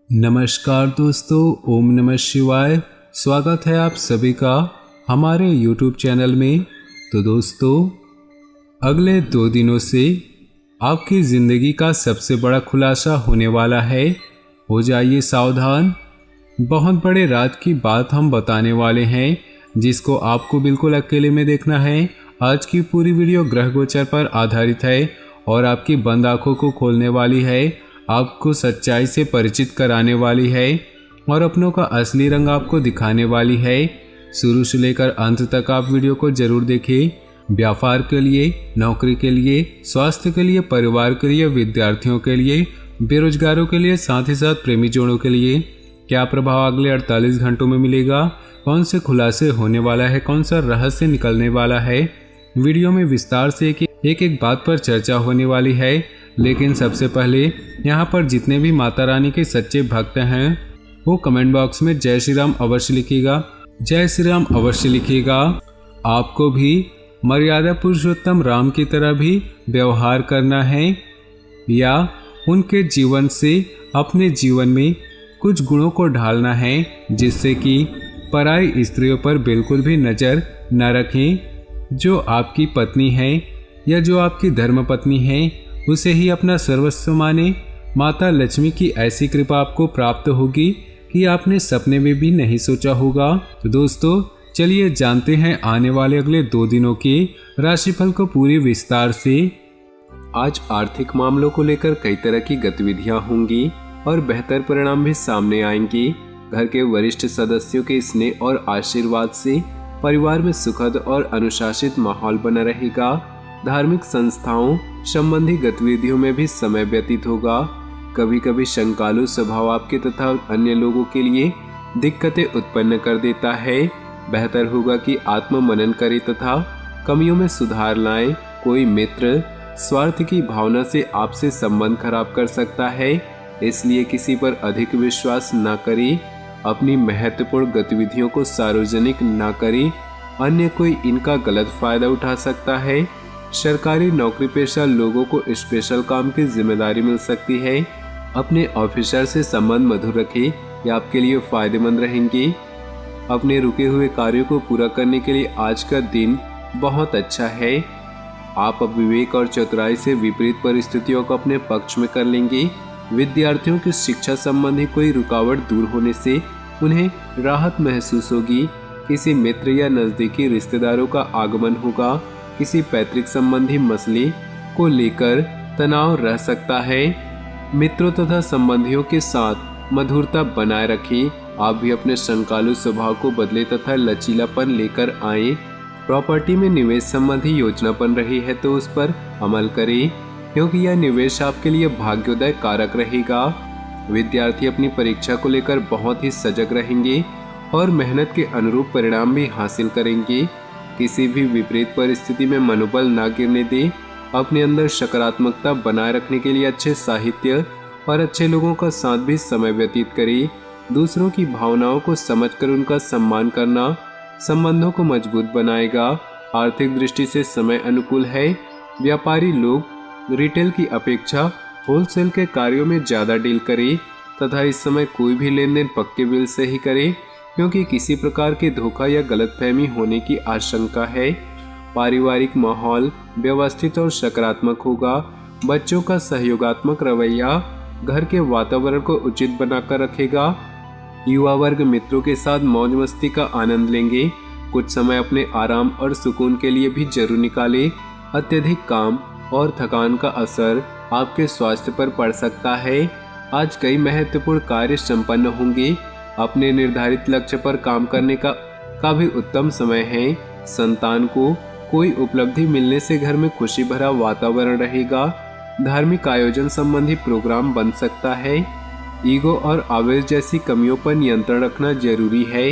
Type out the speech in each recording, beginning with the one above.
नमस्कार दोस्तों, ओम नमः शिवाय। स्वागत है आप सभी का हमारे YouTube चैनल में। तो दोस्तों, अगले 2 दिनों से आपकी ज़िंदगी का सबसे बड़ा खुलासा होने वाला है। हो जाइए सावधान। बहुत बड़े राज की बात हम बताने वाले हैं, जिसको आपको बिल्कुल अकेले में देखना है। आज की पूरी वीडियो ग्रह गोचर पर आधारित है और आपकी बंद आंखों को खोलने वाली है, आपको सच्चाई से परिचित कराने वाली है और अपनों का असली रंग आपको दिखाने वाली है। शुरू से लेकर अंत तक आप वीडियो को जरूर देखें। व्यापार के लिए, नौकरी के लिए, स्वास्थ्य के लिए, परिवार के लिए, विद्यार्थियों के लिए, बेरोजगारों के लिए, साथ ही साथ प्रेमी जोड़ों के लिए क्या प्रभाव अगले 48 घंटों में मिलेगा, कौन से खुलासे होने वाला है, कौन सा रहस्य निकलने वाला है। वीडियो में विस्तार से एक बात पर चर्चा होने वाली है। लेकिन सबसे पहले यहाँ पर जितने भी माता रानी के सच्चे भक्त हैं वो कमेंट बॉक्स में जय श्री राम अवश्य लिखिएगा। जय श्री राम अवश्य लिखिएगा। आपको भी मर्यादा पुरुषोत्तम राम की तरह भी व्यवहार करना है या उनके जीवन से अपने जीवन में कुछ गुणों को ढालना है, जिससे कि पराई स्त्रियों पर बिल्कुल भी नज़र न रखें। जो आपकी पत्नी है या जो आपकी धर्मपत्नी है उसे ही अपना सर्वस्व माने। माता लक्ष्मी की ऐसी कृपा आपको प्राप्त होगी कि आपने सपने में भी नहीं सोचा होगा। तो दोस्तों, चलिए जानते हैं आने वाले अगले 2 दिनों के राशिफल को पूरी विस्तार से। आज आर्थिक मामलों को लेकर कई तरह की गतिविधियां होंगी और बेहतर परिणाम भी सामने आएंगे। घर के वरिष्ठ सदस्यों के स्नेह और आशीर्वाद से परिवार में सुखद और अनुशासित माहौल बना रहेगा। धार्मिक संस्थाओं संबंधी गतिविधियों में भी समय व्यतीत होगा। कभी कभी शंकालु स्वभाव आपके तथा अन्य लोगों के लिए दिक्कतें उत्पन्न कर देता है। बेहतर होगा कि आत्म मनन करें तथा कमियों में सुधार लाएं। कोई मित्र स्वार्थ की भावना से आपसे संबंध खराब कर सकता है, इसलिए किसी पर अधिक विश्वास न करें। अपनी महत्वपूर्ण गतिविधियों को सार्वजनिक न करें, अन्य कोई इनका गलत फायदा उठा सकता है। सरकारी नौकरी पेशा लोगों को स्पेशल काम की जिम्मेदारी मिल सकती है। अपने ऑफिसर से संबंध मधुर रखें, ये आपके लिए फायदेमंद रहेंगे। अपने रुके हुए कार्यों को पूरा करने के लिए आज का दिन बहुत अच्छा है। आप अब विवेक और चतुराई से विपरीत परिस्थितियों को अपने पक्ष में कर लेंगे। विद्यार्थियों की शिक्षा संबंधी कोई रुकावट दूर होने से उन्हें राहत महसूस होगी। किसी मित्र या नजदीकी रिश्तेदारों का आगमन होगा। किसी पैतृक संबंधी मसले को लेकर तनाव रह सकता है। मित्रों तथा संबंधियों के साथ मधुरता बनाए रखें। आप भी अपने शंकालु स्वभाव को बदले तथा लचीलापन लेकर आए। प्रॉपर्टी में निवेश संबंधी योजना बन रही है तो उस पर अमल करें, क्योंकि यह निवेश आपके लिए भाग्योदय कारक रहेगा। विद्यार्थी अपनी परीक्षा को लेकर बहुत ही सजग रहेंगे और मेहनत के अनुरूप परिणाम भी हासिल करेंगे। किसी भी विपरीत परिस्थिति में मनोबल ना गिरने दें। अपने अंदर सकारात्मकता बनाए रखने के लिए अच्छे साहित्य और अच्छे लोगों का साथ भी समय व्यतीत करें। दूसरों की भावनाओं को समझकर उनका सम्मान करना संबंधों को मजबूत बनाएगा। आर्थिक दृष्टि से समय अनुकूल है। व्यापारी लोग रिटेल की अपेक्षा होलसेल के कार्यों में ज़्यादा डील करें तथा इस समय कोई भी लेन देन पक्के बिल से ही करें, क्योंकि किसी प्रकार के धोखा या गलतफहमी होने की आशंका है। पारिवारिक माहौल व्यवस्थित और सकारात्मक होगा। बच्चों का सहयोगात्मक रवैया घर के वातावरण को उचित बनाकर रखेगा। युवा वर्ग मित्रों के साथ मौज मस्ती का आनंद लेंगे। कुछ समय अपने आराम और सुकून के लिए भी जरूर निकालें। अत्यधिक काम और थकान का असर आपके स्वास्थ्य पर पड़ सकता है। आज कई महत्वपूर्ण कार्य संपन्न होंगे। अपने निर्धारित लक्ष्य पर काम करने का भी उत्तम समय है। संतान को कोई उपलब्धि मिलने से घर में खुशी भरा वातावरण रहेगा। धार्मिक आयोजन संबंधी प्रोग्राम बन सकता है। ईगो और आवेश जैसी कमियों पर नियंत्रण रखना जरूरी है।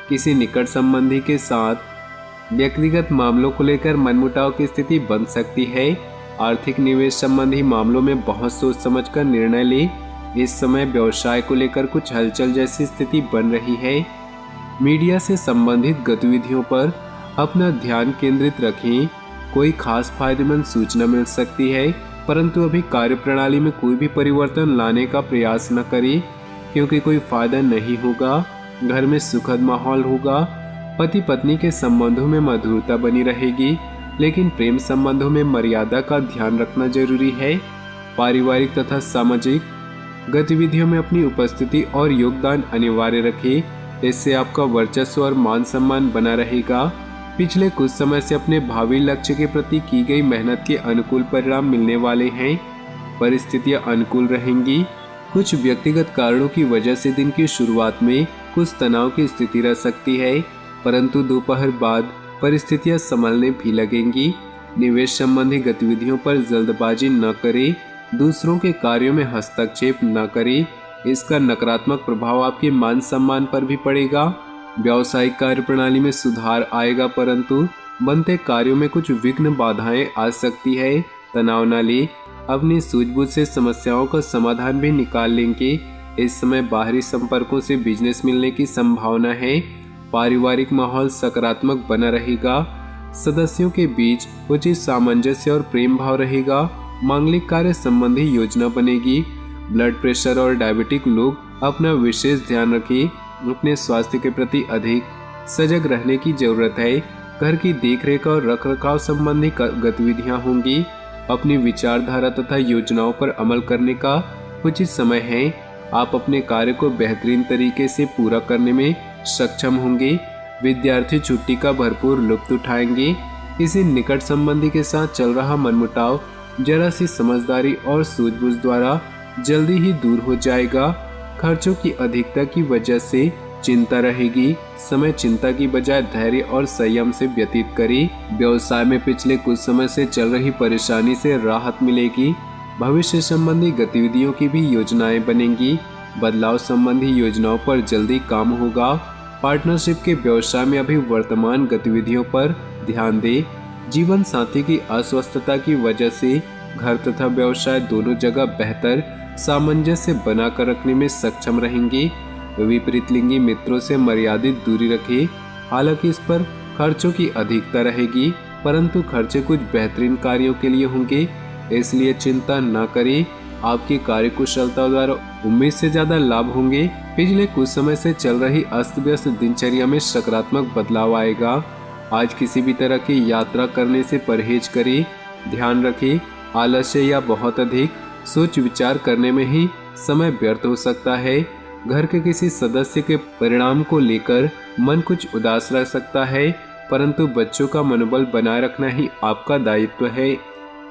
किसी निकट संबंधी के साथ व्यक्तिगत मामलों को लेकर मनमुटाव की स्थिति बन सकती है। आर्थिक निवेश संबंधी मामलों में बहुत सोच समझकर निर्णय लें। इस समय व्यवसाय को लेकर कुछ हलचल जैसी स्थिति बन रही है। मीडिया से संबंधित गतिविधियों पर अपना ध्यान केंद्रित रखें। कोई खास फायदेमंद सूचना मिल सकती है, परंतु अभी कार्यप्रणाली में कोई भी परिवर्तन लाने का प्रयास न करें, क्योंकि कोई फायदा नहीं होगा। घर में सुखद माहौल होगा। पति पत्नी के संबंधों में मधुरता बनी रहेगी, लेकिन प्रेम संबंधों में मर्यादा का ध्यान रखना जरूरी है। पारिवारिक तथा सामाजिक गतिविधियों में अपनी उपस्थिति और योगदान अनिवार्य रखें। इससे आपका वर्चस्व और मान सम्मान बना रहेगा। पिछले कुछ समय से अपने भावी लक्ष्य के प्रति की गई मेहनत के अनुकूल परिणाम मिलने वाले हैं। परिस्थितियां अनुकूल रहेंगी। कुछ व्यक्तिगत कारणों की वजह से दिन की शुरुआत में कुछ तनाव की स्थिति रह सकती है, परंतु दोपहर बाद परिस्थितियां संभलने भी लगेंगी। निवेश संबंधी गतिविधियों पर जल्दबाजी न करें। दूसरों के कार्यों में हस्तक्षेप न करें। इसका नकारात्मक प्रभाव आपके मान सम्मान पर भी पड़ेगा। व्यावसायिक कार्य प्रणाली में सुधार आएगा, परंतु बनते कार्यों में कुछ विघ्न बाधाएं आ सकती है। तनाव न ले। अपनी सूझबूझ से समस्याओं का समाधान भी निकाल लेंगे। इस समय बाहरी संपर्कों से बिजनेस मिलने की संभावना है। पारिवारिक माहौल सकारात्मक बना रहेगा। सदस्यों के बीच उचित सामंजस्य और प्रेम भाव रहेगा। मांगलिक कार्य संबंधी योजना बनेगी। ब्लड प्रेशर और डायबिटिक लोग अपना विशेष ध्यान रखें। अपने स्वास्थ्य के प्रति अधिक सजग रहने की जरूरत है। घर की देखरेख और रखरखाव संबंधी गतिविधियां होंगी। अपनी विचारधारा तथा योजनाओं पर अमल करने का उचित समय है। आप अपने कार्य को बेहतरीन तरीके से पूरा करने में सक्षम होंगे। विद्यार्थी छुट्टी का भरपूर लुत्फ उठाएंगे। किसी निकट संबंधी के साथ चल रहा मनमुटाव जरा सी समझदारी और सूझबूझ द्वारा जल्दी ही दूर हो जाएगा। खर्चों की अधिकता की वजह से चिंता रहेगी। समय चिंता की बजाय धैर्य और संयम से व्यतीत करें। व्यवसाय में पिछले कुछ समय से चल रही परेशानी से राहत मिलेगी। भविष्य संबंधी गतिविधियों की भी योजनाएं बनेंगी। बदलाव संबंधी योजनाओं पर जल्दी काम होगा। पार्टनरशिप के व्यवसाय में अभी वर्तमान गतिविधियों पर ध्यान दें। जीवन साथी की अस्वस्थता की वजह से घर तथा व्यवसाय दोनों जगह बेहतर सामंजस्य बनाकर रखने में सक्षम रहेंगे। विपरीत लिंगी मित्रों से मर्यादित दूरी रखें। हालांकि इस पर खर्चों की अधिकता रहेगी, परंतु खर्चे कुछ बेहतरीन कार्यों के लिए होंगे, इसलिए चिंता न करें। आपकी कार्यकुशलता द्वारा उम्मीद से ज्यादा लाभ होंगे। पिछले कुछ समय से चल रही अस्त व्यस्त दिनचर्या में सकारात्मक बदलाव आएगा। आज किसी भी तरह की यात्रा करने से परहेज करें। ध्यान रखें, आलस्य या बहुत अधिक सोच विचार करने में ही समय व्यर्थ हो सकता है। घर के किसी सदस्य के परिणाम को लेकर मन कुछ उदास रह सकता है, परंतु बच्चों का मनोबल बनाए रखना ही आपका दायित्व है।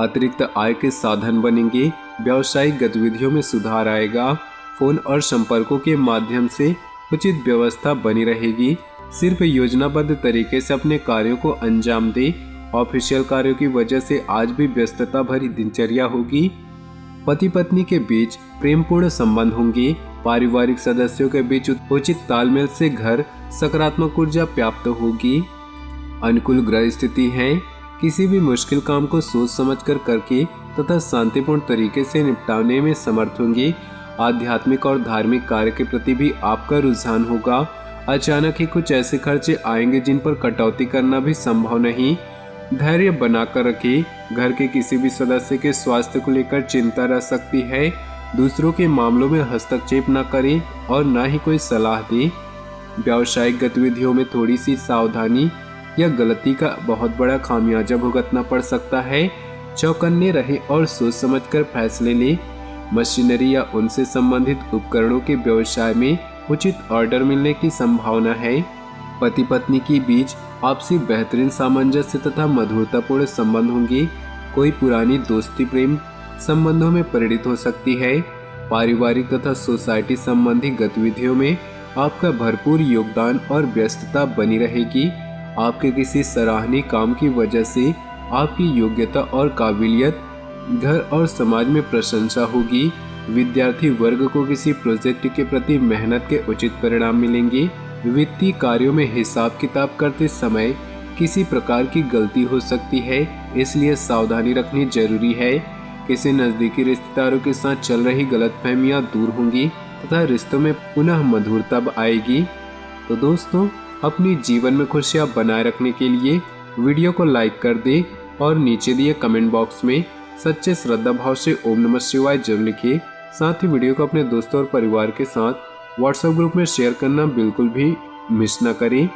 अतिरिक्त आय के साधन बनेंगे। व्यावसायिक गतिविधियों में सुधार आएगा। फोन और संपर्कों के माध्यम से उचित व्यवस्था बनी रहेगी। सिर्फ योजनाबद्ध तरीके से अपने कार्यों को अंजाम दे। ऑफिशियल कार्यों की वजह से आज भी व्यस्तता भरी दिनचर्या होगी। पति पत्नी के बीच प्रेमपूर्ण संबंध होंगे। पारिवारिक सदस्यों के बीच उचित तालमेल से घर सकारात्मक ऊर्जा प्राप्त होगी। अनुकूल ग्रह स्थिति है। किसी भी मुश्किल काम को सोच समझकर करके तथा शांतिपूर्ण तरीके से निपटाने में समर्थ होंगे। आध्यात्मिक और धार्मिक कार्य के प्रति भी आपका रुझान होगा। अचानक ही कुछ ऐसे खर्चे आएंगे जिन पर कटौती करना भी संभव नहीं। धैर्य बनाकर रखें। घर के किसी भी सदस्य के स्वास्थ्य को लेकर चिंता रह सकती है। दूसरों के मामलों में हस्तक्षेप न करें और न ही कोई सलाह दें। व्यावसायिक गतिविधियों में थोड़ी सी सावधानी या गलती का बहुत बड़ा खामियाजा भुगतना पड़ सकता है। चौकन्ने रहें और सोच समझकर फैसले लें। मशीनरी या उनसे संबंधित उपकरणों के व्यवसाय में उचित ऑर्डर मिलने की संभावना है। पति पत्नी के बीच आपसी बेहतरीन सामंजस्य तथा मधुरतापूर्ण संबंध होंगे। कोई पुरानी दोस्ती प्रेम संबंधों में परिणित हो सकती है। पारिवारिक तथा सोसाइटी संबंधी गतिविधियों में आपका भरपूर योगदान और व्यस्तता बनी रहेगी। आपके किसी सराहनीय काम की वजह से आपकी योग्यता और काबिलियत घर और समाज में प्रशंसा होगी। विद्यार्थी वर्ग को किसी प्रोजेक्ट के प्रति मेहनत के उचित परिणाम मिलेंगे। वित्तीय कार्यों में हिसाब किताब करते समय किसी प्रकार की गलती हो सकती है, इसलिए सावधानी रखनी जरूरी है। किसी नज़दीकी रिश्तेदारों के साथ चल रही गलतफहमियां दूर होंगी तथा रिश्तों में पुनः मधुरता आएगी। तो दोस्तों, अपनी जीवन में खुशियां बनाए रखने के लिए वीडियो को लाइक कर दे और नीचे दिए कमेंट बॉक्स में सच्चे श्रद्धा भाव से ओम नमः शिवाय जरूर लिखिए। साथ ही वीडियो को अपने दोस्तों और परिवार के साथ व्हाट्सएप ग्रुप में शेयर करना बिल्कुल भी मिस ना करें।